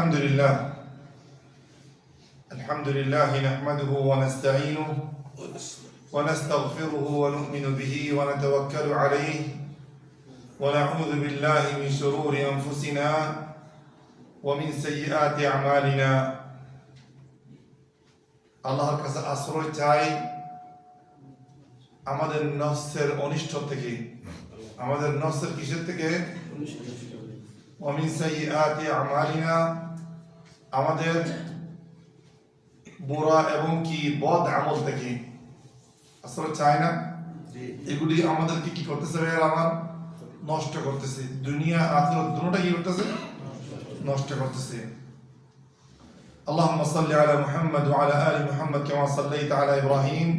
الحمد لله نحمده ونستعينه ونستغفره ونؤمن به ونتوكل عليه ونعوذ بالله من شرور أنفسنا ومن سيئات أعمالنا আল্লাহর কাছে আশ্রয় চাই আমাদের নফসের অনিষ্ট থেকে। আমাদের নফসের কিসের থেকে? ওয়ামিন সাইয়্যাতি আমালিনা, আমাদের বুরা এবং কি বদ আমল থেকে আশ্রয় চাই না। এগুলি আমাদেরকে কি করতেছে? আমার নষ্ট করতেছে, দুনিয়া আখিরাত দুটোটা কি করতেছে? নষ্ট করতেছে। اللهم صل على محمد وعلى آل محمد كما صليت على إبراهيم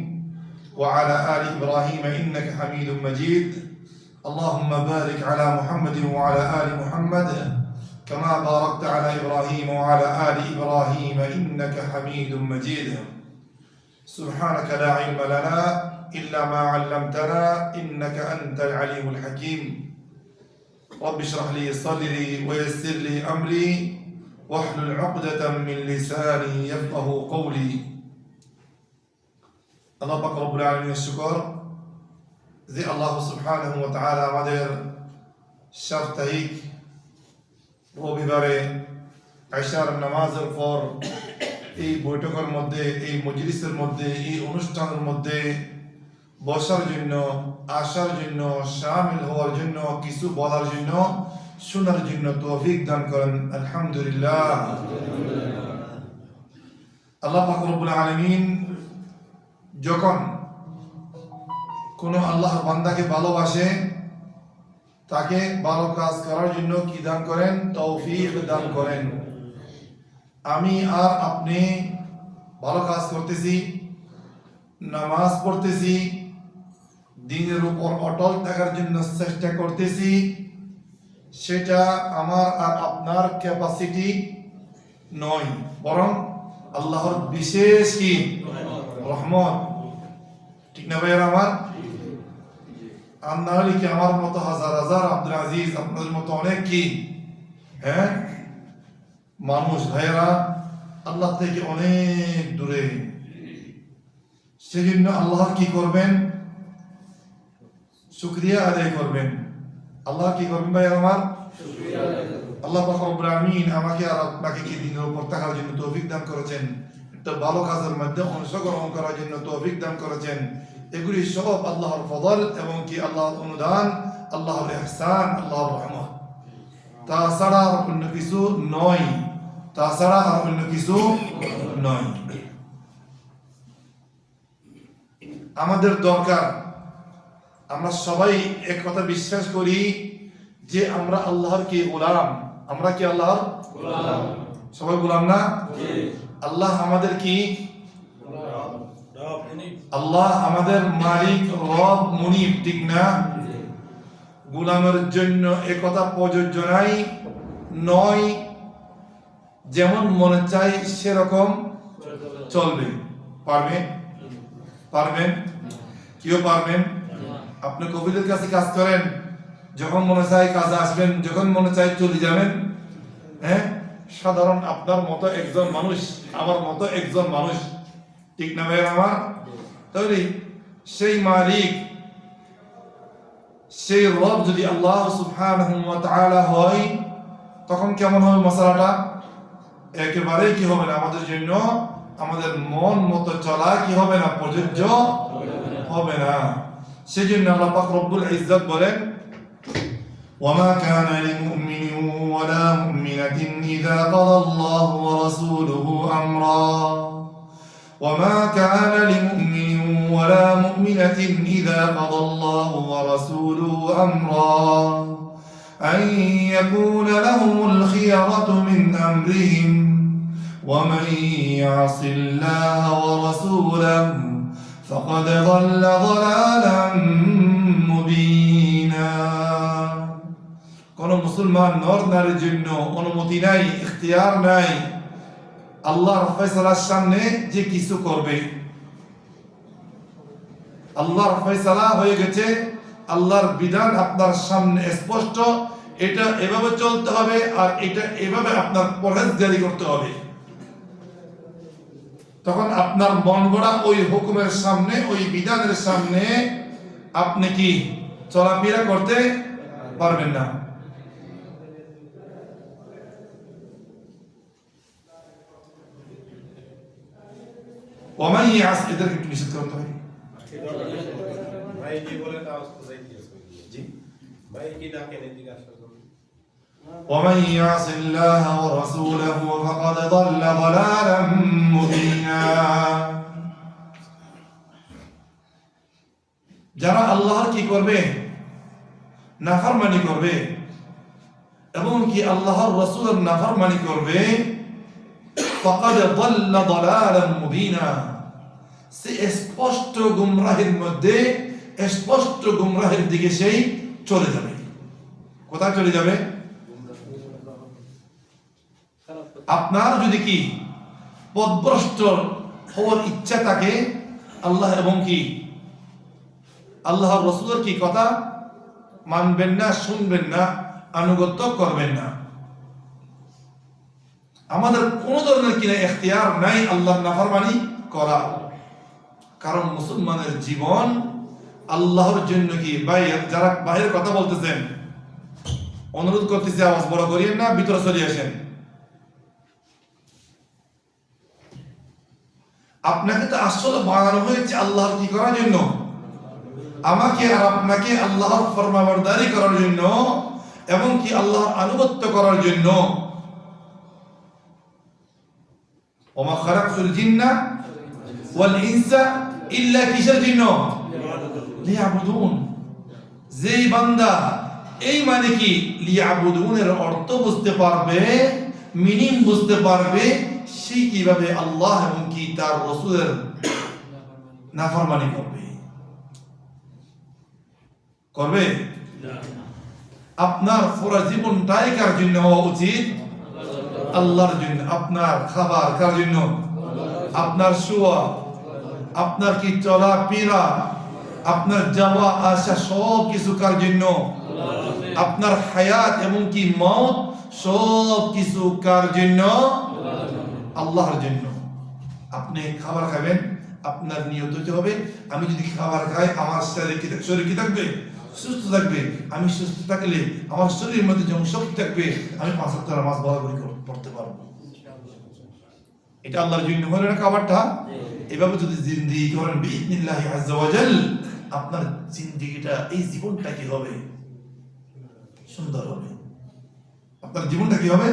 وعلى آل إبراهيم إنك حميد مجيد. اللهم بارك على محمد وعلى آل محمد كما باركت على إبراهيم وعلى آل إبراهيم إنك حميد مجيد. سبحانك لا علم لنا إلا ما علمتنا إنك أنت العليم الحكيم. رب اشرح لي صدري ويسر لي أمري واحلل عقدة من لساني يفقه قولي. الله পাক রব্বুল আলামিনের শুকর যে আল্লাহ সুবহানাহু ওয়া তাআলা আমাদের সাপ্তাহিক রবিবারে আশার নামাজের পর এই বৈঠকের মধ্যে, এই মজলিসের মধ্যে, এই অনুষ্ঠানের মধ্যে বসার জন্য, আসার জন্য, শামিল হওয়ার জন্য, কিছু বলার জন্য, শোনার জন্য তৌফিক দান করেন। আলহামদুলিল্লাহ। আল্লাহ পাক রব্বুল আলামিন যখন কোন আল্লাহর বান্দাকে ভালোবাসে, তাকে ভালো কাজ করার জন্য কি দান করেন? তৌফিক দান করেন। আমি আর আপনি ভালো কাজ করতেছি, নামাজ পড়তেছি, দ্বীনের উপর অটল থাকার জন্য চেষ্টা করতেছি, সেটা আমার আর আপনার ক্যাপাসিটি নয়, বরং আল্লাহর বিশেষ কি রহমত। ঠিক না ভাইয়ের আমার? আর না হলে কি আমার মতো হাজার হাজার আব্দুল আজিজ, আপনাদের মতো অনেক কি মানুষ ভাইয়েরা আল্লাহ থেকে অনেক দূরে। সেজন্য আল্লাহ কি করবেন? শুকরিয়া আদায় করবেন। আল্লাহ কি করবেন ভাই আমার? আল্লাহ পাক রব্বুল আলামিন আমাকে আর আপনাকে কি দ্বীনের উপর থাকার জন্য তৌফিক দান করেছেন, একটা ভালো কাজের মধ্যে অংশগ্রহণ করার জন্য তৌফিক দান করেছেন। এগুলি সব আল্লাহর ফজল এবং কি আল্লাহর অনুদান, আল্লাহর ইহসান, আল্লাহর রহমত। তাছাড়া আর অন্য কিছু নয়, তাছাড়া আর অন্য কিছু নয়। আমাদের দরকার, আমরা সবাই এক কথা বিশ্বাস করি যে আমরা আল্লাহর কি গোলাম। আমরা কি আল্লাহর গোলাম? সবাই গোলাম না? আল্লাহ আমাদের কি? আল্লাহ আমাদের মালিক, রব, মুনিব। ঠিক না? গোলামের জন্য একথা প্রযোজ্য নাই, নয় যেমন মনে চাই সেরকম চলবে। পারবেন? পারবেন? কেউ পারবেন? আপনি কবিদের কাছে কাজ করেন, যখন মনে চায় কাজে আসবেন, যখন মনে চায় চলে যাবেন। সাধারণ আপনার মতো একজন মানুষ, আমার মতো একজন মানুষ। ঠিক না ভাই আমার? তাহলে সেই মালিক, সেই রব যদি আল্লাহ সুবহানাহু ওয়া তাআলা হয়, তখন কেমন হবে মশালাটা? একেবারেই কি হবে না আমাদের জন্য, আমাদের মন মতো চলা কি হবে না, প্রযোজ্য হবে না। সেজন্য আল্লাহ পাক রব্বুল ইজ্জত বলেন, ওয়ামা কানা লিমুমিনিন ওয়ালা মুমিনাতিন ইযা ক্বাদাল্লাহু ওয়া রাসূলুহু আমরা ওয়ামা কানা লিমুমিনিন ওয়ালা মুমিনাতিন ইযা ক্বাদাল্লাহু ওয়া রাসূলুহু আমরা আন ইয়াকুনা লাহুমুল খিয়ারাতু মিন আমরিহিম ওয়া মান ইয়াসিল্লাহা ওয়া রাসূলাহু فقد ضل ضلالا مبينا। কোন মুসলমান নর নারীর জন্য অনুমতি নাই, ইখতিয়ার নাই আল্লাহর ফয়সালার সামনে যে কিছু করবে। আল্লাহর ফয়সালা হয়ে গেছে, আল্লাহর বিধান আপনার সামনে স্পষ্ট, এটা এভাবে চলতে হবে, আর এটা এভাবে আপনার পরহেজগারি করতে হবে। তখন আপনার মন গড়া ওই হুকুমের সামনে, ওই বিধানের সামনে আপনি কি চলাফেরা করতে পারবেন না। ওমাই আস, এদেরকে একটু নিষেধ করতে হবে। ভাই কি বলে তা অবস্থা চাইতেছে জি ভাই কি ডাকেন এদিকে আসলে ومن يعص الله ورسوله فقد ضل ضلالا مبينا। যারা আল্লাহর কি করবে, নাফরমানি করবে, এবং কি আল্লাহর রাসূলের নাফরমানি করবে, ফাকাদ দাল্লা দালালান মুবিনা, সে স্পষ্ট গুমরাহির মধ্যে, স্পষ্ট গুমরাহির দিকে সেই চলে যাবে। কোথায় চলে যাবে? আপনার যদি কি পথভ্রষ্ট হওয়ার ইচ্ছা থাকে, আল্লাহ এবং কি আল্লাহর রাসূলের কি কথা মানবেন না, শুনবেন না, আনুগত্য করবেন না। আমাদের কোন ধরনের কিনা ইখতিয়ার নাই আল্লাহর নাফরমানি করা, কারণ মুসলমানের জীবন আল্লাহর জন্য কি। যারা বাইরের কথা বলতেছেন, অনুরোধ করতেছি আওয়াজ বড় করিয়েন না, ভিতরে চলে আসেন। আপনাকে তো আসলে বানানো হয়েছে আল্লাহর কি করার জন্য, আমাকে আর আপনাকে আল্লাহর ফরমাবরদারি করার জন্য, এবং কি আল্লাহর আনুগত্য করার জন্য। ওমা খালাকতুল জিন্না ওয়াল ইনসা ইল্লা, কিসের জন্য? লিয়াবুদুন। যেই বান্দা এই মানে কি লিয়াবুদুনের অর্থ বুঝতে পারবে, মিনিং বুঝতে পারবে, সে কিভাবে আল্লাহ এবং কি তার রাসূলের নাফরমানি করবে। আপনার পুরো জীবনটাই কার জন্য হওয়া উচিত? আল্লাহর জন্য। আপনার খাবার কার জন্য? আপনার শোয়া, আপনার কি চলাফেরা, আপনার যাওয়া আসা সব কিছু কার জন্য? আপনার হায়াত এবং কি মওত সব কিছু কার জন্য? আল্লাহর জন্য। আপনি খাবার খাবেন, আপনার নিয়ত হতে হবে আমি যদি খাবার খাই আমার শরীর কি থাকবে? সুস্থ থাকবে। আমি সুস্থ থাকলে আমার শরীরের মধ্যে যেমন শক্তি থাকবে, আমি 5 ওয়াক্ত নামাজ বরাবর পড়তে পারবো। এটা আল্লাহর জন্য হলো না খাবারটা। এভাবে যদি জিন্দেগি করেন বিইذنিল্লাহি আযজা ওয়া জাল, আপনার জিন্দেগিটা, এই জীবনটা কি হবে? সুন্দর হবে। আপনার জীবনটা কি হবে?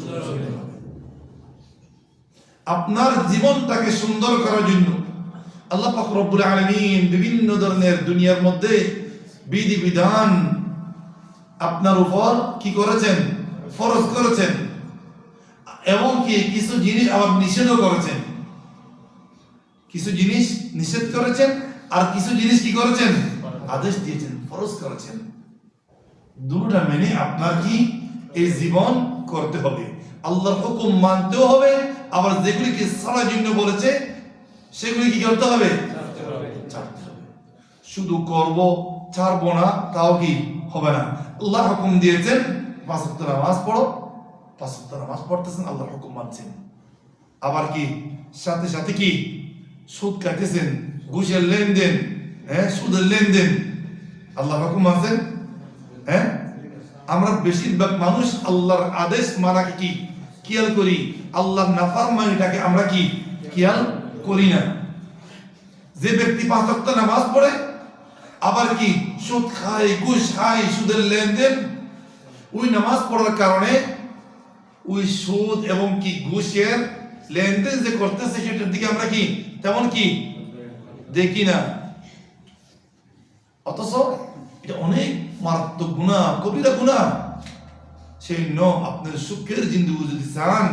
সুন্দর হবে। আপনার জীবনটাকে সুন্দর করার জন্য আল্লাহ পাক রব্বুল আলামিন বিভিন্ন ধরনের দুনিয়ার মধ্যে বিধিবিধান আপনার উপর কি করেছেন? ফরজ করেছেন, এবং কি কিছু জিনিস আবার নিষেধও করেছেন। কিছু জিনিস নিষেধ করেছেন, আর কিছু জিনিস কি করেছেন? আদেশ দিয়েছেন, ফরজ করেছেন। দুটোটা মেনে আপনার কি এই জীবন করতে হবে। আল্লাহর হুকুম মানতেও হবে, আবার যেগুলিকে ছাড়ার জন্য বলেছে সেগুলি কি করতে হবে? ছাড়তে হবে। শুধু করব ছাড়বো না তাও কি হবে না। আল্লাহ হুকুম দিয়েছেন 5 ওয়াক্ত নামাজ পড়ো, 5 ওয়াক্ত নামাজ পড়তেছেন, আল্লাহর হুকুম মানছেন। আবার কি সাথে সাথে কি সুদ খাইতেছেন, ঘুষের লেনদেন, সুদের লেনদেন, আল্লাহর হুকুম মানছেন। আমরা বেশিরভাগ মানুষ আল্লাহর আদেশ মানাকে কি খেয়াল করি, আল্লাহর নাফরমানিটাকে আমরা কি খেয়াল করি না। যে ব্যক্তি 5 ওয়াক্ত নামাজ পড়ে আবার কি সুদ খায়, ঘুষ খায়, সুদের লেনদেন, ওই নামাজ পড়ার কারণে ওই সুদ এবং কি ঘুষের লেনদেন যে করতেছে সেটার দিকে আমরা কি তেমন কি দেখি না। অথচ এটা অনেক মারাত্মক গুনাহ, কবিরা গুনাহ। সেই আপনার সুখের জিন্দেগি যদি চান,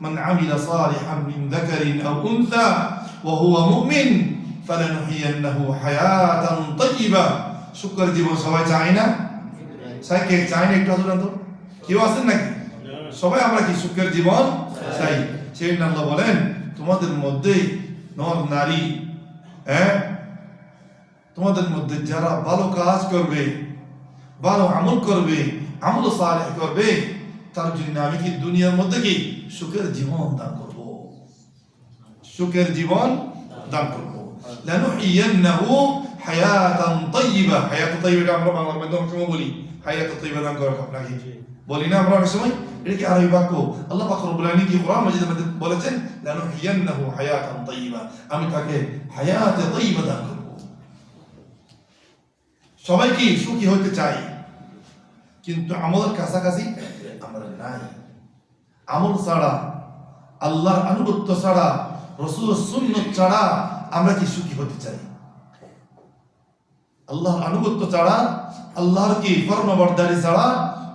মান আমিলা সালিহান মিন যাকারিন আও উনসা ওয়া হুয়া মুমিন ফালানুহইয়ান্নাহু হায়াতান তাইয়্যিবা। সুখের জীবন সবাই চায় না? চাই কে চায় না? একটু হাত তো কেউ আছেন নাকি? সবাই আমরা কি সুখের জীবন চাই। সেই আল্লাহ বলেন তোমাদের মধ্যে নর নারী, তোমাদের মধ্যে যারা ভালো কাজ করবে, ভালো আমল করবে, আমল সালেহ করবে তার জন্য আমি কি দুনিয়ার মধ্যে কি সুখের জীবন দান করব, সুখের জীবন দান করব। লানুহিয়ান্নাহু হায়াতান তাইয়্যিবা, হায়াত তাইয়্যিবা আমরা বাংলার মধ্যে অনেক সময় বলি হায়াত তাইয়্যিবা দান করা আপনাকে বলি না আমরা অনেক সময়, এটা কি আরবি বাক্য? আল্লাহ পাক রব্বুল আলামিন কি কোরআন মাজিদের মধ্যে বলেছেন লানুহিয়ান্নাহু হায়াতান তাইয়্যিবা, আমি তাকে হায়াতে তাইয়্যিবা দান করব। সবাই কি সুখী হতে চাই, কিন্তু আমলের কাছাকাছি আমরা নাই। আমল ছাড়া, আল্লাহর আনুগত্য ছাড়া, রাসূলের সুন্নাত ছাড়া আমরা কি সুখী হতে চাই? আল্লাহর আনুগত্য ছাড়া, আল্লাহর কি ফরমাবরদারি ছাড়া,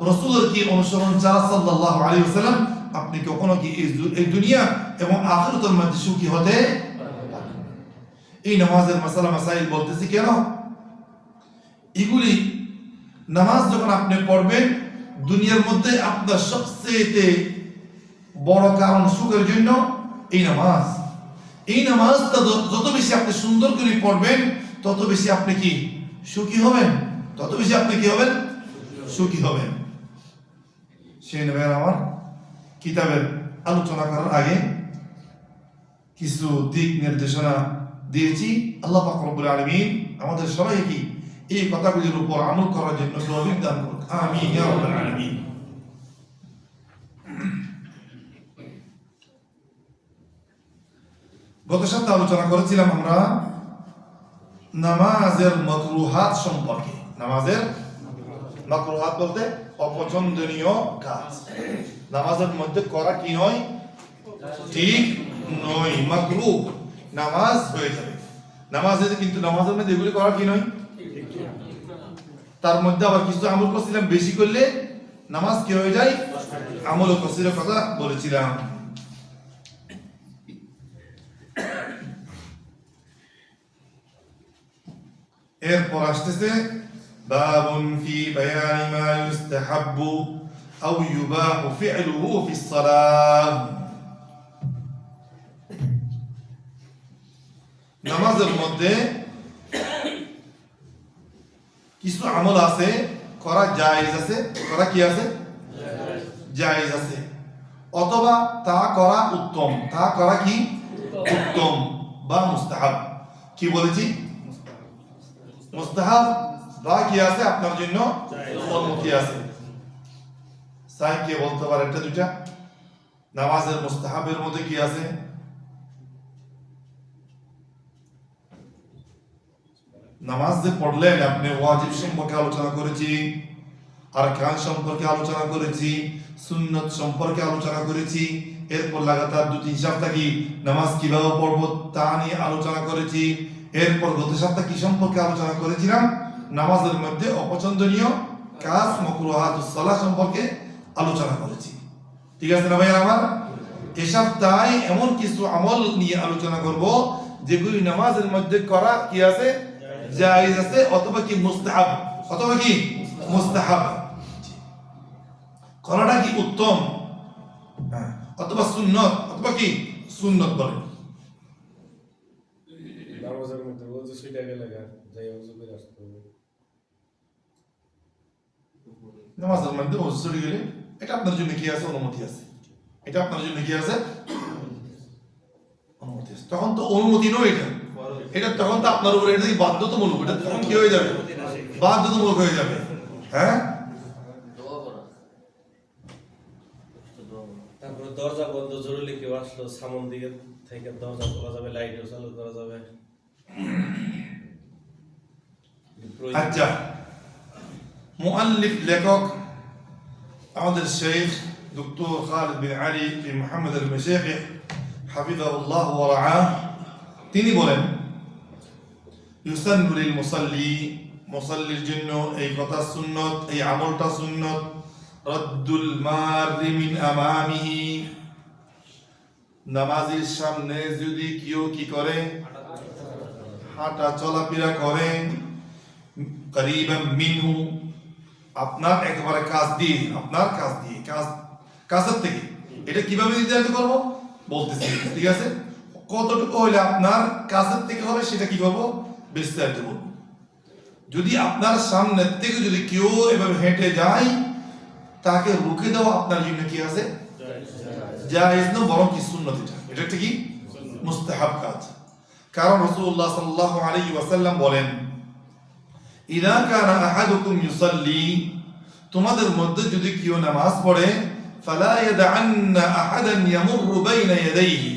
রাসূলের কি অনুসরণ ছাড়া সাল্লাল্লাহু আলাইহি ওয়াসাল্লাম আপনি কখনো কি এই দুনিয়া এবং আখিরাতের মধ্যে সুখী হতে পারবেন? এই নামাজের মাসালা মাসাইল বলতেছি কেন? এগুলি নামাজ যখন আপনি পড়বেন দুনিয়ার মধ্যে আপনার সবচেয়ে বড় কারণ সুখের জন্য এই নামাজ। এই নামাজটা যত বেশি আপনি সুন্দর করে পড়বেন তত বেশি আপনি কি সুখী হবেন, তত বেশি আপনি কি হবেন সুখী হবেন। সেই নেবেন আমার কিতাবের আলোচনা করার আগে কিছু দিক নির্দেশনা দিয়েছি। আল্লাহ পাক রব্বুল আলামিন আমাদের সবাইকে কি এই কথাগুলির উপর আমল করার জন্য তৌফিক দান করুন, আমিন ইয়া রাব্বাল আলামিন। গত সপ্তাহে আলোচনা করেছিলাম আমরা নামাজের মাকরুহাত সম্পর্কে। নামাজের মাকরুহাত বলতে অপছন্দনীয় কাজ, নামাজের মধ্যে করা কি নয়, ঠিক নয়, মাকরুহ, নামাজ হয়ে যাবে নামাজে, কিন্তু নামাজের মধ্যে এগুলি করা কি নয়। তার মধ্যে আবার কিছু আমল করছিলাম, বেশি করলে নামাজ কি হয়ে যায়, আমল ও কসিরের কথা বলেছিলাম। এরপর আসতেছে বাবুন ফি বায়ানি মা ইউস্তাহাব্বু আও ইউবাহু ফি'লুহু ফিস সালাহ। নামাজের মধ্যে কিছু আমল আছে করা জায়েজ আছে, করা কি আছে, জায়েজ আছে, অথবা তা করা উত্তম, তা করা কি উত্তম বা মুস্তাহাব। কি বলেছি, মুস্তাহাব বা কি আছে আপনার জন্য অনুমতি আছে। সাই কে বলতে পারে একটা দুইটা নামাজের মুস্তাহাবের মধ্যে কি আছে? নামাজ যে পড়লেন আপনি ওয়াজিব সম্পর্কে আলোচনা করেছি, আরকান সম্পর্কে আলোচনা করেছি, সুন্নত সম্পর্কে আলোচনা করেছি, এরপর লাগাতার 2-3 সপ্তাহ কি নামাজ কিভাবে পড়বো তা নিয়ে আলোচনা করেছি। এরপর গত সপ্তাহে কি সম্পর্কে আলোচনা করেছিলাম, নামাজের মধ্যে অপছন্দনীয় কাজ মাকরুহাতুস সালাহ সম্পর্কে আলোচনা করেছি। ঠিক আছে না ভাইয়া আমার? এই সপ্তাহে এমন কিছু আমল নিয়ে আলোচনা করব যেগুলি নামাজের মধ্যে করা কি আছে, জায়েজ আছে, অথবা কি মুস্তাহাব, অথবা কি মুস্তাহাব, করাটা কি উত্তম, অথবা সুন্নত, অথবা কি সুন্নত বলে। নামাজের মধ্যে ওযু ছুটে গেলে যাই ওযু করে আসতে হবে। নামাজের মধ্যে ওযু ছুটে গেলে এটা আপনার জন্য কি আছে, অনুমতি আছে, এটা আপনার জন্য কি আছে, অনুমতি আছে। তখন তো অনুমতি নয়, এটা এটা তখন তো আপনার উপরে এটা বাধ্যতামূলক, এটা তখন কি হয়ে যাবে, বাধ্যতামূলক হয়ে যাবে। হ্যাঁ, তারপরে দরজা বন্ধ, জরুরি কেউ আসলো সামন দিকে থেকে দরজা খোলা যাবে, লাইটও চালু করা যাবে। আচ্ছা, মুআল্লিফ লেখক আমাদের শেখ ডক্টর খালিদ বিন আলী বিন মুহাম্মদ আল-মাশাইখ হাফিজাহুল্লাহ ওয়া রাআহ, তিনি বলেন ইউসান্নু লিল মুসাল্লি, মুসাল্লির জন্য এই কথা সুন্নত, এই আমলটা সুন্নত, রাদ্দুল মাররি মিন আমামিহি, নামাজের সামনে যদি কেউ কি করে, হাঁটা চলাফেরা করে, করিবাম মিনহু, আপনার একেবারে কাছ দিয়ে, আপনার কাছ দিয়ে, কাছের থেকে, এটা কিভাবে নির্ধারিত করবো বলতেছি, ঠিক আছে? কতটুকু হইলে আপনার কাছের থেকে হবে সেটা কি করবো বিস্তারিত বলবো। যদি আপনার সামনের থেকে যদি কেউ এভাবে হেঁটে যায় তাকে রুখে দেওয়া আপনার জন্য কি আছে? জায়েজ না, বরং কি সুন্নত। এটা একটা কি মুস্তাহাব কাজ। কারণ রাসূলুল্লাহ সাল্লাল্লাহু আলাইহি ওয়াসাল্লাম বলেন, ইযা কানা আহাদুকুম ইউসাল্লি, তোমাদের মধ্যে যদি কেউ নামাজ পড়ে, ফালা ইয়াদআন্না আহাদান ইয়ামুরু বাইনা ইয়াদাইহি,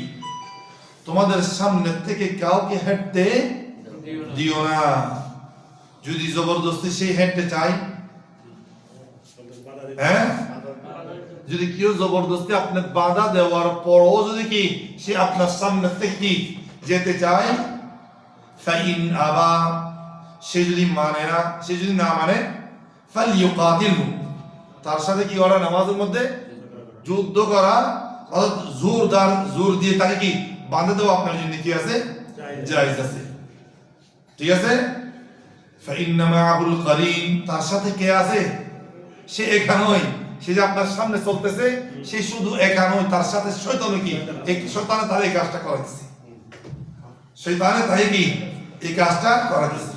তোমাদের সামনে থেকে কাউকে হেঁটতে দিও না। যদি জবরদস্তি সে হেঁটতে চায়, হ্যাঁ, যদি কেউ জবরদস্তি আপনার বাধা দেওয়ার পরও যদি কি সে আপনার সামনে থেকে কি যেতে চায়, ফাইন আবা, সে যদি মানে না, সে যদি না মানে, ফালিয়ুকাতিলহু, তার সাথে কি করা? নামাজের মধ্যে যুদ্ধ করা, অর্থাৎ জোর দিয়ে তাকে কি বাঁধা দেওয়া আপনার জন্য কি আছে? জায়েজ আছে। ঠিক আছে? ফাইন্না মাআহুল কারিন, তার সাথে কে আছে? সে একা নয়, সে যে আপনার সামনে চলতেছে সে শুধু একা নয়, তার সাথে শয়তানও কি শয়তানে তার এই কাজটা করাইছে, শয়তানে তাই কি এই কাজটা করাইছে।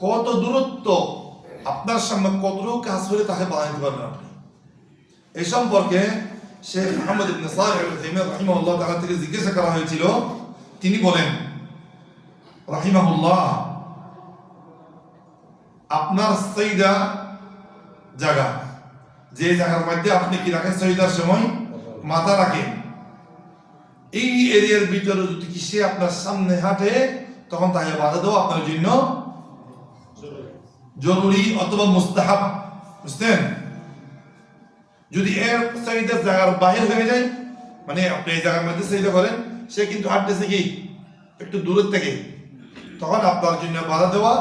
কত দূরত্ব আপনার সামনে, কতটুকু কাজ হলে তাকে বাধা দিতে পারবেন আপনি। এই সম্পর্কে শেখ মুহাম্মদ ইবনে সালেহ আল উসাইমিন রাহিমাহুল্লাহ তাআলা থেকে জিজ্ঞাসা করা হয়েছিল। তিনি বলেন রাহিমাহুল্লাহ, আপনার সৈদা জায়গা, যে জায়গার মধ্যে আপনি কি রাখেন সৈদার সময় মাথা রাখেন, এই এরিয়ার ভিতরে যদি কি সে আপনার সামনে হাঁটে, তখন তাকে বাধা দেওয়া আপনার জন্য জরুরি অথবা মুস্তাহাব। বুঝছেন? যদি এর সৈদার জায়গার বাহির হয়ে যায়, মানে আপনি এই জায়গার মধ্যে সৈদা করেন, সে কিন্তু হাঁটতেছে কি একটু দূরের থেকে, তখন আপনার জন্য বাধা দেওয়া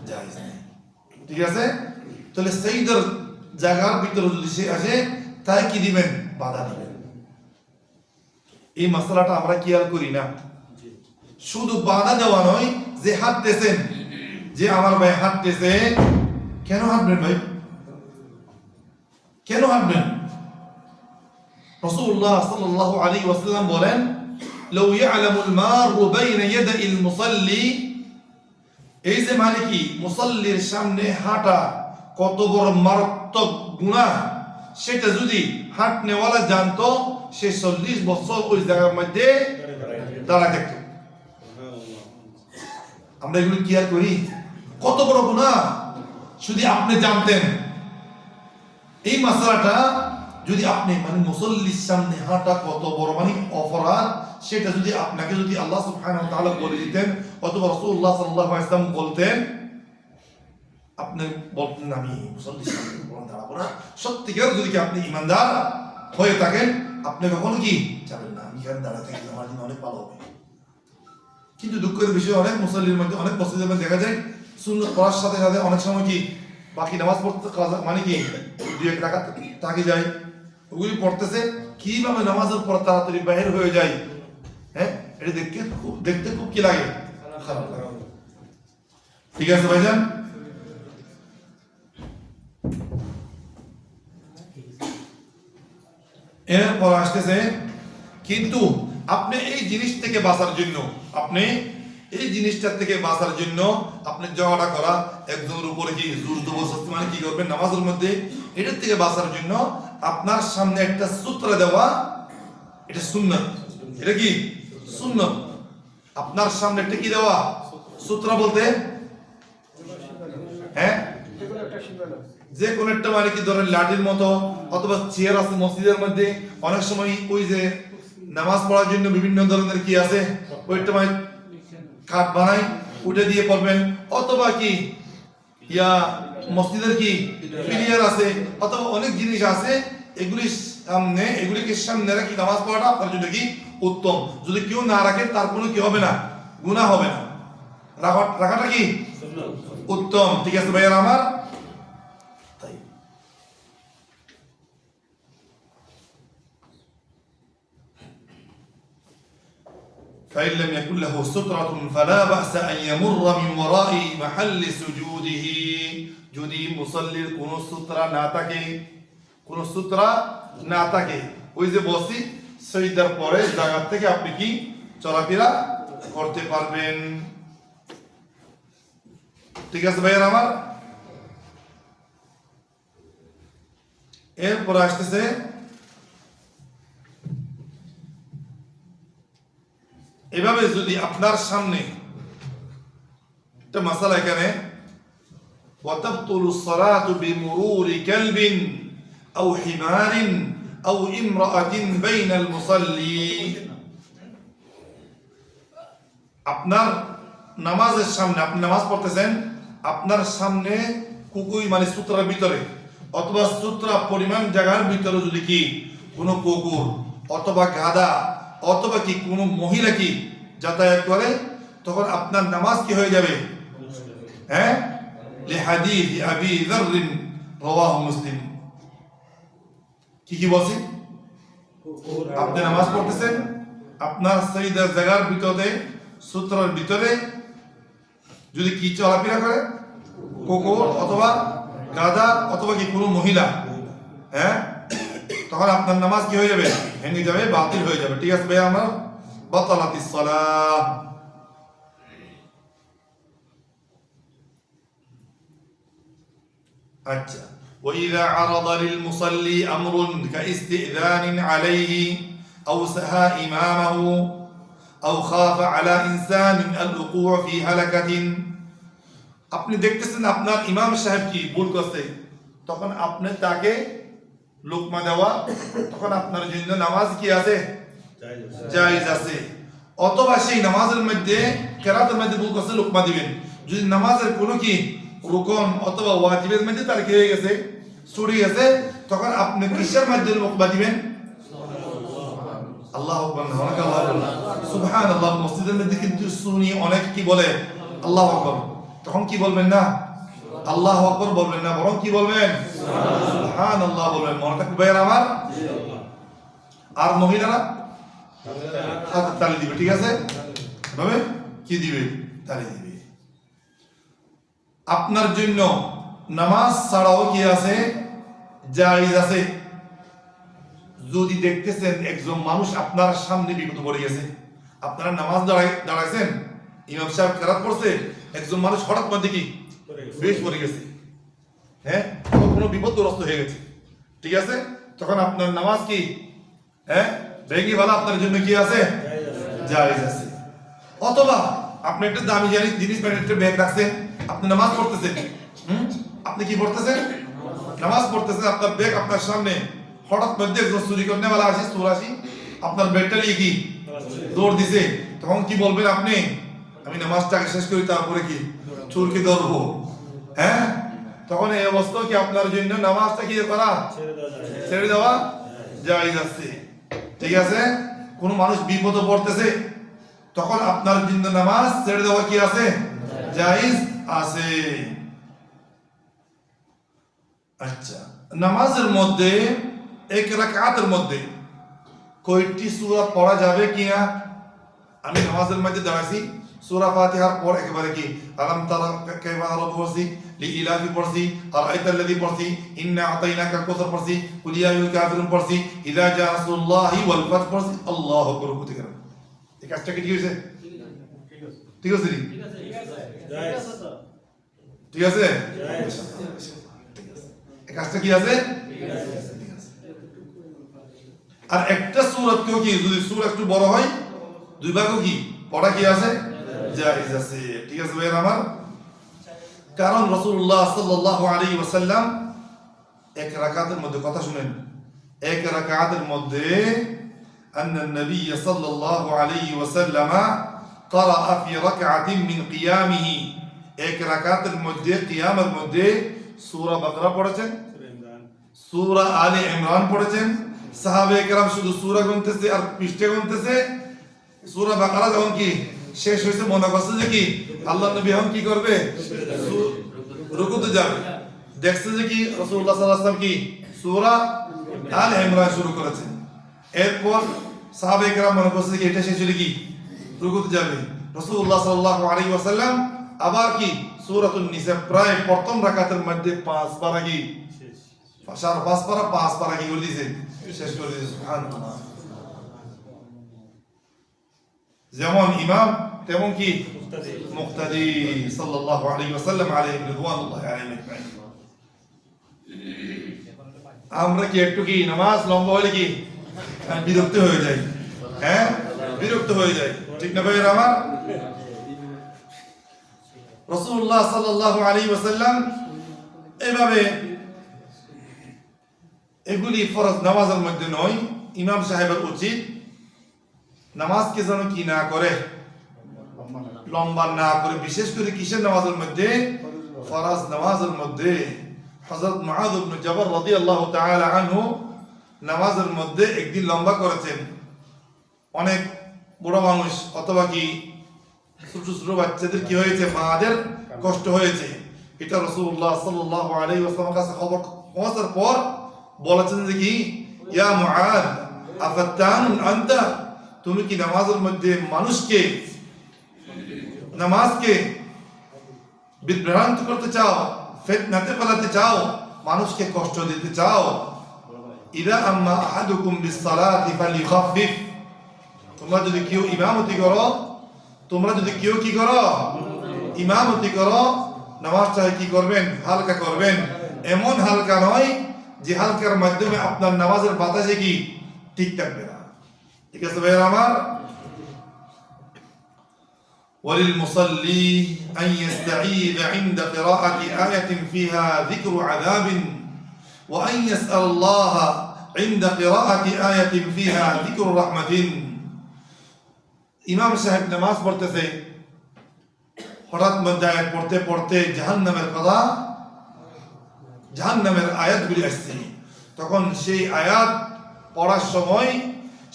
জায়েজ নেই। ঠিক আছে? তাহলে সৈদার জায়গার ভিতরে যদি সে আসে, তাই কি দিবেন? বাধা দিবেন। এই মাসলাটা আমরা খেয়াল করি না। শুধু বাধা দেওয়া নয়, যে হাঁটতেছেন, যে আমার ভাই হাঁটতেছে, কেন হাঁটবেন ভাই? কেন হাঁটবেন? রাসূলুল্লাহ সাল্লাল্লাহু আলাইহি ওয়াসাল্লাম বলেন, লাউ ইয়ালামুল মারু বাইনা ইয়াদাইল মুসাল্লি, এই যে মানে কি মুসাল্লির সামনে হাঁটা কত বড় মারাত্মক গুনাহ, সেটা যদি হাঁটনেওয়ালা জানতো, সে 40 বছর ওই জায়গার মধ্যে দাঁড়ায় থাকতো। আমরা এগুলো কি আর করি? কত বড় গুনাহ যদি আপনি জানতেন। এই মাসলাটা যদি আপনি মানে মুসল্লির সামনে হাঁটা কত বড় মানে অপরাধ, সেটা যদি আপনাকে যদি আল্লাহ সুবহানাহু ওয়া তাআলা বলে দিতেন, অথবা রাসূলুল্লাহ সাল্লাল্লাহু আলাইহি ওয়াসাল্লাম বলতেন, আপনি বলতেন আমি মুসল্লির সামনে দাঁড়াবো না। সত্যিকার যদি কি আপনি ঈমানদার হয়ে থাকেন, আপনি কখনো কি যাবেন না, আমি এখানে দাঁড়াতে থাকি, আমার জন্য অনেক ভালো হবে। কিন্তু দুঃখের বিষয়, অনেক মুসল্লির মধ্যে, অনেক মসজিদের মধ্যে দেখা যায় সুন্নত পড়ার সাথে সাথে অনেক সময় কি বাকি নামাজ পড়তে মানে কি 2-1 রাকাত তাকে যায়, ওগুলি পড়তেছে, কিভাবে নামাজের পর তাড়াতাড়ি বাইরে হয়ে যায়। হ্যাঁ, এটা দেখতে খুব কি লাগে, খারাপ লাগে। ঠিক আছে ভাইজান? এরপর আসতেছে, কিন্তু আপনি এই জিনিস থেকে বাঁচার জন্য, আপনি এই জিনিসটার থেকে বাঁচার জন্য আপনি ঝগড়া করা, একজনের উপরে কি জোর জবরদস্তি মানে কি করবেন নামাজের মধ্যে, এটার থেকে বাঁচার জন্য আপনার সামনে একটা সূত্র দেওয়া, এটা সুন্নাত। এটা কি সুন্নাত? আপনার সামনে একটা কি দেওয়া? সূত্র বলতে হ্যাঁ, যে কোন একটা মানে কি ধরেন লাঠির মতো, অথবা চেয়ার আছে মসজিদের মধ্যে, অনেক সময় ওই যে নামাজ পড়ার জন্য বিভিন্ন ধরনের কি আছে, ওইটা মানে কাঠ বানাই, উঠে দিয়ে পড়বেন, অথবা কি ইয়া মসজিদের কি পিলিয়ার আছে, অথবা অনেক জিনিস আছে, এগুলিকে সামনে রাখি নামাজ পড়াটা আপনার জন্য কি উত্তম। যদি কেউ না রাখে তার কোনো কি হবে না, গুনাহ হবে না, রাখাটা কি উত্তম। ঠিক আছে ভাইয়ারা আমার? তাই فإن لم يكن له سترة فلا بأس أن يمر من وراء محل سجوده, যদি মুসল্লির কোন সূত্রা না থাকে, কোন সূত্রা না থাকে, ওই যে বসি সজদার পরে জায়গা থেকে আপনি কি চলাফেরা করতে পারবেন। ঠিক আছে ভাইয়ারা আমার? এরপর আসতেছে এভাবে যদি আপনার সামনে একটা মাসালা এখানে وتبطل الصلاة بمرور كلب أو حمار أو امرأة بين المصلي আপনার নামাজের সামনে আপনি নামাজ পড়তেছেন আপনার সামনে কুকুই মানে সূত্রার ভিতরে অথবা সূত্রা পরিমাণ জায়গার ভিতরে যদি কি কোনো কুকুর অথবা গাধা অথবা কি কোনো মহিলা কি যাতায়াত করে তখন আপনার নামাজ কি হয়ে যাবে হ্যাঁ لحديث أبي ذر رواه مسلم কি বলছি আপনি নামাজ পড়তেছেন আপনার সাইদার জায়গার ভিতরে সূত্রের ভিতরে যদি কি চলাফেরা করে কুকুর অথবা গাধা অথবা কি কোনো মহিলা হ্যাঁ তখন আপনার নামাজ কি হয়ে যাবে ভেঙে যাবে বাতিল হয়ে যাবে ঠিক আছে ভাই আমার বাতালাতিস সালাহ আচ্ছা وإذا عرض للمصلي أمر كاستئذان عليه أو سهى إمامه أو خاف على إنسان الوقوع في هلكة আপনি দেখতেছেন আপনার ইমাম সাহেব কি ভুল করছে তখন আপনি তাকে লুকমা দেওয়া তখন আপনার জন্য নামাজ কি আছে জায়েজ আছে অথবা সেই নামাজের মধ্যে কেরাতের মধ্যে ভুল করছে লুকমা দিবেন যদি নামাজের কোনো কি রুকন অথবা ওয়াজিবের মধ্যে তার কি হয়ে গেছে ছুটে গেছে তখন আপনি কিসের মধ্যে লুকমা দিবেন আল্লাহু আকবার সুবহানাল্লাহ মসজিদের মধ্যে কিন্তু সুন্নি অনেক কি বলে আল্লাহু আকবার তখন কি বলবেন না আল্লাহু আকবার বলবেন না বরং কি বলবেন সুবহানাল্লাহ বলবেন মনে থাকবে ভাইরা আমার আর মহিলারা হাত তালি দিবে ঠিক আছে ভাবে কি দিবে তালি দিবে আপনার জন্য নামাজ ছাড়াও কি আছে জায়েজ আছে যদি দেখতেছেন একজন মানুষ আপনার সামনে বিপদে পড়ে গেছে আপনারা নামাজ দাঁড়াইছেন ইমাম সাহেব কেরাত পড়ছে একজন মানুষ হঠাৎ মধ্যে কি বেশ পড়ে গেছে হ্যাঁ কোনো বিপদগ্রস্ত হয়ে গেছে ঠিক আছে তখন আপনার নামাজ কি হ্যাঁ ভেঙে ভালো আপনার জন্য কি আছে জায়েজ আছে অথবা আপনি একটা দামি জিনিস মানে একটা ব্যাগ রাখছেন আপনি নামাজ পড়তেছেন আপনি কি পড়তেছেন নামাজ পড়তেছেন আপনার ব্যাগ আপনার সামনে হঠাৎ মধ্যে একজন চুরি করতে वाला আসে চোর আসি আপনার ব্যাগটা নিয়ে কি দৌড় দিছে তখন কি বলবেন আপনি আমি নামাজটাকে শেষ করি তারপরে কি চোরকে ধরবো হ্যাঁ তখন এই অবস্থা কি আপনার জন্য নামাজটা কি করা ছেড়ে দেওয়া জায়েজ আছে ঠিক আছে কোন মানুষ বিপদে পড়তেছে তখন আপনার জন্য নামাজ ছেড়ে দেওয়া কি আছে জায়েজ আছে আচ্ছা নামাজের মধ্যে এক রাকাতের মধ্যে কয়টি সূরা পড়া যাবে কিনা আমি নামাজের মধ্যে দাঁড়াইছি সূরা ফাতিহার পর একবারে কি আলাম তারা কাইফা রাব্বুসি লিইলাফি পড়ছি আরাইতাল্লাযী পড়ছি ইন্না আতাইনাকা কাউসার পড়ছি কুল ইয়া আইয়ুল কাফিরুন পড়ছি ইযা জা রাসূলুল্লাহি ওয়াল ফাত পড়ছি আল্লাহু আকবার কত করে এই কাজটা কি ঠিক হইছে ঠিক আছে ঠিক আছে এই কাজটা কি আছে আর একটা সূরা কেউ কি যদি সূরা একটু বড় হয় দুই ভাগও কি পড়া কি আছে জায়েজ আছে ঠিক আছে ভাই আমার কারণ রাসূলুল্লাহ সাল্লাল্লাহু আলাইহি ওয়াসাল্লাম এক রাকাতের মধ্যে কথা শুনেন এক রাকাতের মধ্যে أن النبي صلى الله عليه وسلم قرأ في ركعة من قيامه এক রাকাতের মধ্যে কিয়ামের মধ্যে সূরা বাকরা পড়েছেন সূরা আলে ইমরান পড়েছেন সাহাবায়ে কেরাম শুধু সূরা গুনতেছে আর পৃষ্ঠা গুনতেছে সূরা বাকরা যখন কি শেষ হইছে মনে করছে যে কি আল্লাহর নবী এখন কি করবে রুকুতে যাবে দেখছে যে কি রাসূলুল্লাহ সাল্লাল্লাহু আলাইহি ওয়াসাল্লাম কি সূরা আলে ইমরান শুরু করেছেন এরপর সাহাবায়ে কেরাম মনে করছে যে এটা শেষ হলে কি রুকুতে যাবে রাসূলুল্লাহ সাল্লাল্লাহু আলাইহি ওয়াসাল্লাম আবার কি সূরাতুন নিসা প্রায় প্রথম রাকাতের মধ্যে 5 পারা কি শেষ 5 পারা কি করে দিয়েছে শেষ করে দিয়েছে সুবহানাল্লাহ যেমন ইমাম তেমন কি মুক্তাদি সাল্লাল্লাহু আলাইহি ওয়াসাল্লাম আলাইহি রিদওয়ানুল্লাহি আলাইহিম আজমাইন আমরা কি একটু কি নামাজ লম্বা হলে কি বিরক্ত হয়ে যাই, হ্যাঁ বিরক্ত হয়ে যাই, ঠিক না ভাইয়ের আমার? রাসূলুল্লাহ সাল্লাল্লাহু আলাইহি ওয়াসাল্লাম এভাবে এগুলি ফরজ নামাজের মধ্যে নয়। ইমাম সাহেবের উচিত নামাজকে যেন কি না করে, লম্বা না করে, বিশেষ করে কিসের নামাজের মধ্যে? ফরজ নামাজের মধ্যে। হযরত মুআয ইবনে জাবাল রাদিয়াল্লাহু তাআলা আনহু নামাজের মধ্যে একদিন লম্বা করেছেন। অনেক বড় মানুষ অথবা কি ছোট ছোট বাচ্চাদের কি হয়েছে, মাদের কষ্ট হয়েছে। এটা রাসূলুল্লাহ সাল্লাল্লাহু আলাইহি ওয়াসাল্লামের কাছে খবর পৌঁছার পর বলেছেন যে কি, ইয়া মুআয আফাত্তানুন আনতা, তুমি কি নামাজের মধ্যে মানুষকে, নামাজকে বিভ্রান্ত করতে চাও, ফিতনাতে ফেলাতে চাও, মানুষকে কষ্ট দিতে চাও? ইদা আম্মা আহাদুকুম বিস-সালাতি ফালিখাফফিফ, তোমরা যদি কেউ ইমামতি করো, তোমরা যদি কেউ কি করো, ইমামতি করো, নামাজটা কি করবেন? হালকা করবেন। এমন হালকা নয় যে হালকার মাধ্যমে আপনার নামাজের বাতাসে কি ঠিক থাকবে না। ঠিক আছে ভাইরা আমার? وللمصلي أن يستعيذ عند قراءة آية فيها ذكر عذاب وأن يسأل الله عند قراءة آية فيها ذكر رحمة। ইমাম সাহেব নামাজ পড়তেছে, হঠাৎ মধ্যে আয়াত পড়তে পড়তে জাহান্নামের কথা, জাহান্নামের আয়াতগুলি আসছে। তখন সেই আয়াত পড়ার সময়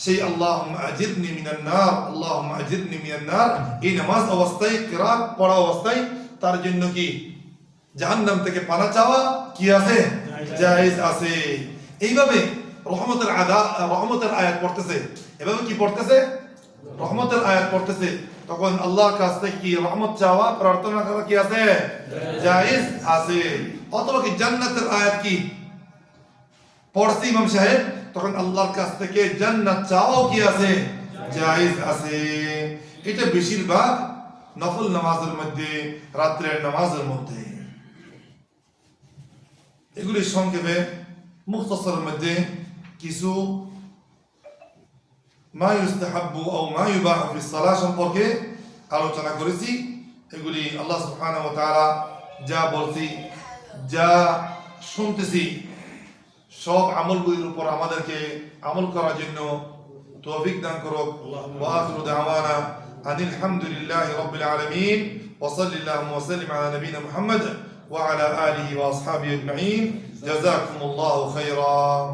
সেই আল্লাহুম্মা আজিরনি মিনান নার, আল্লাহুম্মা আজিরনি মিনান নার, এই নামাজ অবস্থায়, কিরাত পড়া অবস্থায় তার জন্য কি জাহান্নাম থেকে পানা চাওয়া কি আছে? জায়েজ আছে। এইভাবে রহমতের আয়াত পড়তেছে, এভাবে কি পড়তেছে? রহমতের আয়াত পড়তেছে। তখন আল্লাহর কাছ থেকে কি রহমত চাওয়া, প্রার্থনা করা কি আছে? জায়েজ আছে। অথবা কি জান্নাতের আয়াত কি পড়ছে ইমাম সাহেব, তখন আল্লাহর কাছ থেকে জান্নাত চাওয়াও কি আছে? জায়েজ আছে। এটা বেশিরভাগ নফল নামাজের মধ্যে, রাত্রের নামাজের মধ্যে। এগুলি সংক্ষেপে মুখতাসারের মধ্যে কিছু মা ইউস্তাহাব্বু আও মা ইউবাহু ফিস সালাহ সম্পর্কে আলোচনা করেছি। এগুলি আল্লাহ সুবহানাহু ওয়া তাআলা যা বলছি, যা শুনতেছি, সব আমলগুলির উপর আমাদেরকে আমল করার জন্য তৌফিক দান করুক। ওয়া আখিরু দাওয়ানা আনিল হামদুলিল্লাহি রাব্বিল আলামিন ওয়া সাল্লাল্লাহু ওয়া সাল্লিম আলা নবিয়িনা মুহাম্মদ ওয়া আলা আলিহি ওয়া আসহাবিহি আজমাইন। জাযাকুমুল্লাহু খাইরান।